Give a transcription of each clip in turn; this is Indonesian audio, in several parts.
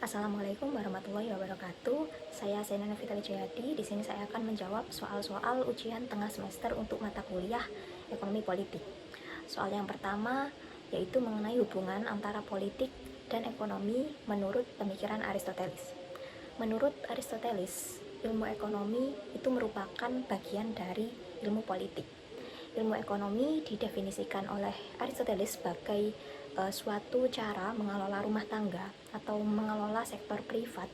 Assalamualaikum warahmatullahi wabarakatuh. Saya Zainal Fitri Jayadi. Di sini saya akan menjawab soal-soal ujian tengah semester untuk mata kuliah Ekonomi Politik. Soal yang pertama yaitu mengenai hubungan antara politik dan ekonomi menurut pemikiran Aristoteles. Menurut Aristoteles, ilmu ekonomi itu merupakan bagian dari ilmu politik. Ilmu ekonomi didefinisikan oleh Aristoteles sebagai suatu cara mengelola rumah tangga atau mengelola sektor privat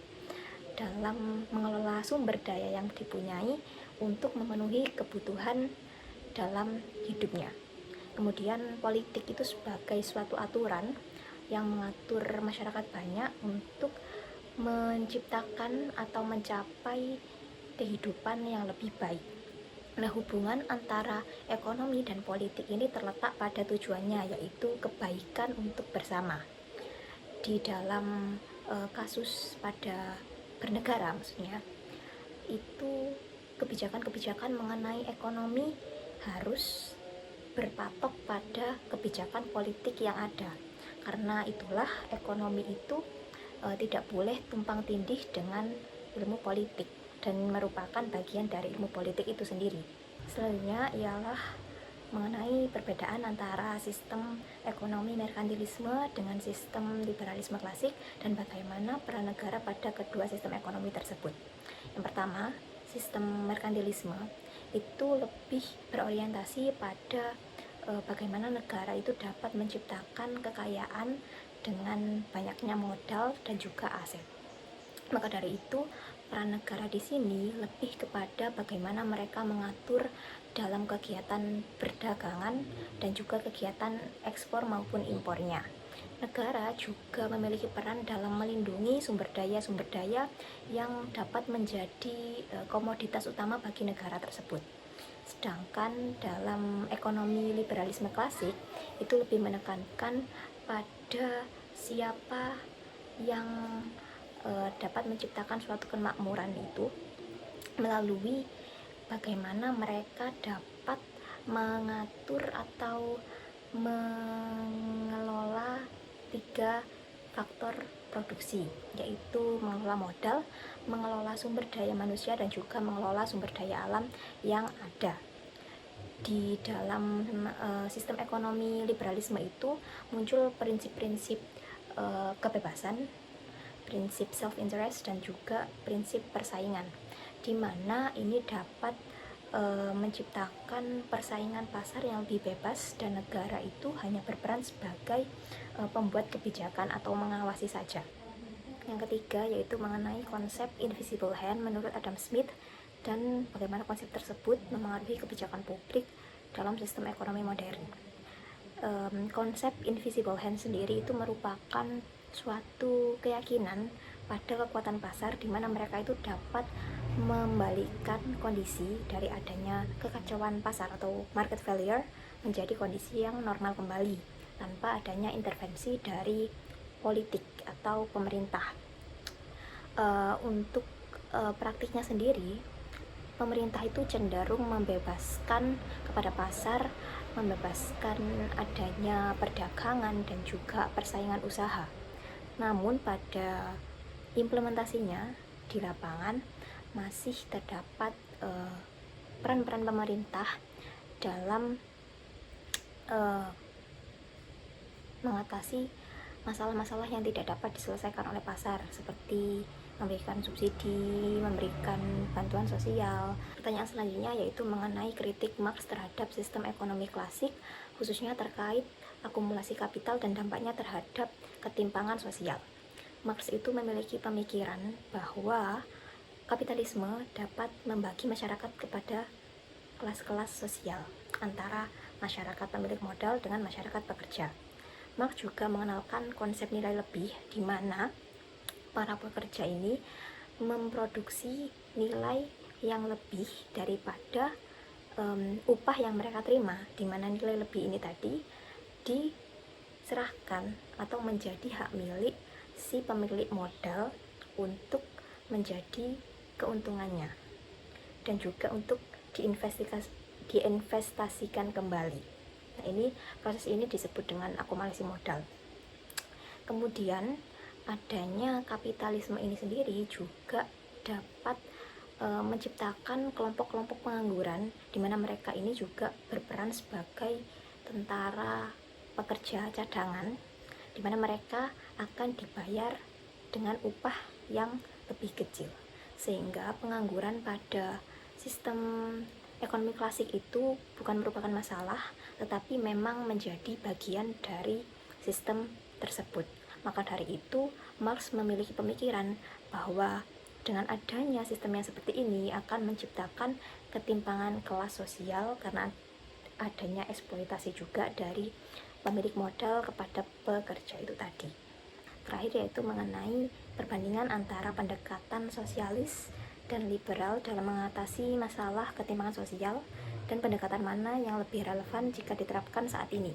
dalam mengelola sumber daya yang dipunyai untuk memenuhi kebutuhan dalam hidupnya. Kemudian politik itu sebagai suatu aturan yang mengatur masyarakat banyak untuk menciptakan atau mencapai kehidupan yang lebih baik. Nah, hubungan antara ekonomi dan politik ini terletak pada tujuannya, yaitu kebaikan untuk bersama. Di dalam kasus pada bernegara maksudnya, itu kebijakan-kebijakan mengenai ekonomi harus berpatok pada kebijakan politik yang ada. Karena itulah ekonomi itu tidak boleh tumpang tindih dengan ilmu politik dan merupakan bagian dari ilmu politik itu sendiri. Selanjutnya ialah mengenai perbedaan antara sistem ekonomi merkantilisme dengan sistem liberalisme klasik dan bagaimana peran negara pada kedua sistem ekonomi tersebut. Yang pertama, sistem merkantilisme itu lebih berorientasi pada bagaimana negara itu dapat menciptakan kekayaan dengan banyaknya modal dan juga aset. Maka dari itu, peran negara di sini lebih kepada bagaimana mereka mengatur dalam kegiatan perdagangan dan juga kegiatan ekspor maupun impornya. Negara juga memiliki peran dalam melindungi sumber daya yang dapat menjadi komoditas utama bagi negara tersebut. Sedangkan dalam ekonomi liberalisme klasik itu lebih menekankan pada siapa yang dapat menciptakan suatu kemakmuran itu melalui bagaimana mereka dapat mengatur atau mengelola 3 faktor produksi, yaitu mengelola modal, mengelola sumber daya manusia, dan juga mengelola sumber daya alam yang ada. Di dalam sistem ekonomi liberalisme itu muncul prinsip-prinsip kebebasan, prinsip self-interest, dan juga prinsip persaingan, di mana ini dapat menciptakan persaingan pasar yang lebih bebas dan negara itu hanya berperan sebagai pembuat kebijakan atau mengawasi saja. Yang ketiga yaitu mengenai konsep invisible hand menurut Adam Smith dan bagaimana konsep tersebut memengaruhi kebijakan publik dalam sistem ekonomi modern. Konsep invisible hand sendiri itu merupakan suatu keyakinan pada kekuatan pasar di mana mereka itu dapat membalikkan kondisi dari adanya kekacauan pasar atau market failure menjadi kondisi yang normal kembali tanpa adanya intervensi dari politik atau pemerintah. Untuk praktiknya sendiri, pemerintah itu cenderung membebaskan kepada pasar, membebaskan adanya perdagangan dan juga persaingan usaha. Namun pada implementasinya di lapangan masih terdapat peran-peran pemerintah dalam mengatasi masalah-masalah yang tidak dapat diselesaikan oleh pasar, seperti memberikan subsidi, memberikan bantuan sosial. Pertanyaan selanjutnya yaitu mengenai kritik Marx terhadap sistem ekonomi klasik, khususnya terkait akumulasi kapital dan dampaknya terhadap ketimpangan sosial. Marx itu memiliki pemikiran bahwa kapitalisme dapat membagi masyarakat kepada kelas-kelas sosial antara masyarakat pemilik modal dengan masyarakat pekerja. Marx juga mengenalkan konsep nilai lebih di mana para pekerja ini memproduksi nilai yang lebih daripada upah yang mereka terima, di mana nilai lebih ini tadi diserahkan atau menjadi hak milik si pemilik modal untuk menjadi keuntungannya dan juga untuk diinvestasikan kembali. Nah, proses ini disebut dengan akumulasi modal. Kemudian adanya kapitalisme ini sendiri juga dapat menciptakan kelompok-kelompok pengangguran di mana mereka ini juga berperan sebagai tentara pekerja cadangan, di mana mereka akan dibayar dengan upah yang lebih kecil, sehingga pengangguran pada sistem ekonomi klasik itu bukan merupakan masalah, tetapi memang menjadi bagian dari sistem tersebut. Maka dari itu, Marx memiliki pemikiran bahwa dengan adanya sistem yang seperti ini akan menciptakan ketimpangan kelas sosial karena adanya eksploitasi juga dari pemilik modal kepada pekerja itu tadi. Terakhir yaitu mengenai perbandingan antara pendekatan sosialis dan liberal dalam mengatasi masalah ketimpangan sosial dan pendekatan mana yang lebih relevan jika diterapkan saat ini.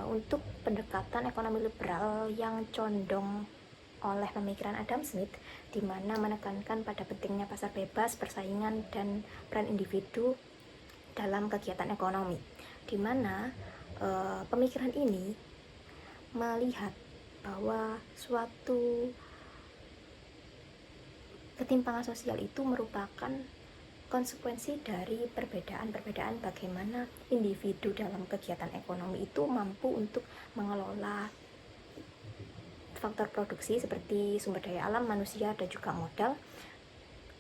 Untuk pendekatan ekonomi liberal yang condong oleh pemikiran Adam Smith, di mana menekankan pada pentingnya pasar bebas, persaingan, dan peran individu dalam kegiatan ekonomi, di mana pemikiran ini melihat bahwa suatu ketimpangan sosial itu merupakan konsekuensi dari perbedaan-perbedaan bagaimana individu dalam kegiatan ekonomi itu mampu untuk mengelola faktor produksi seperti sumber daya alam, manusia, dan juga modal,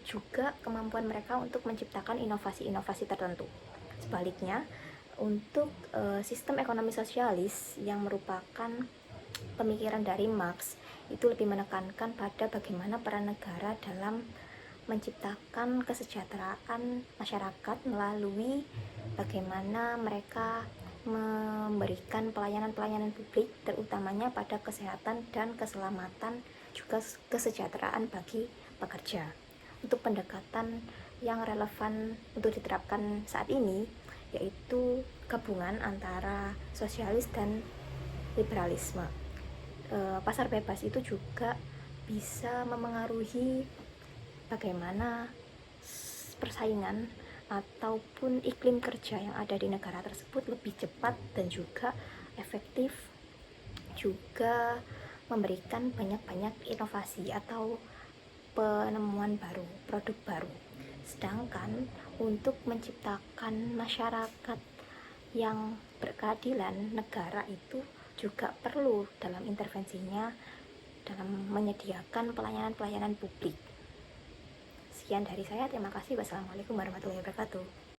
juga kemampuan mereka untuk menciptakan inovasi-inovasi tertentu. Sebaliknya, untuk sistem ekonomi sosialis yang merupakan pemikiran dari Marx, itu lebih menekankan pada bagaimana peran negara dalam menciptakan kesejahteraan masyarakat melalui bagaimana mereka memberikan pelayanan-pelayanan publik, terutamanya pada kesehatan dan keselamatan, juga kesejahteraan bagi pekerja. Untuk pendekatan yang relevan untuk diterapkan saat ini yaitu gabungan antara sosialis dan liberalisme. Pasar bebas itu juga bisa memengaruhi bagaimana persaingan ataupun iklim kerja yang ada di negara tersebut lebih cepat dan juga efektif, juga memberikan banyak-banyak inovasi atau penemuan baru, produk baru. Sedangkan untuk menciptakan masyarakat yang berkeadilan, negara itu juga perlu dalam intervensinya dalam menyediakan pelayanan-pelayanan publik. Sekian dari saya, terima kasih. Wassalamualaikum warahmatullahi wabarakatuh.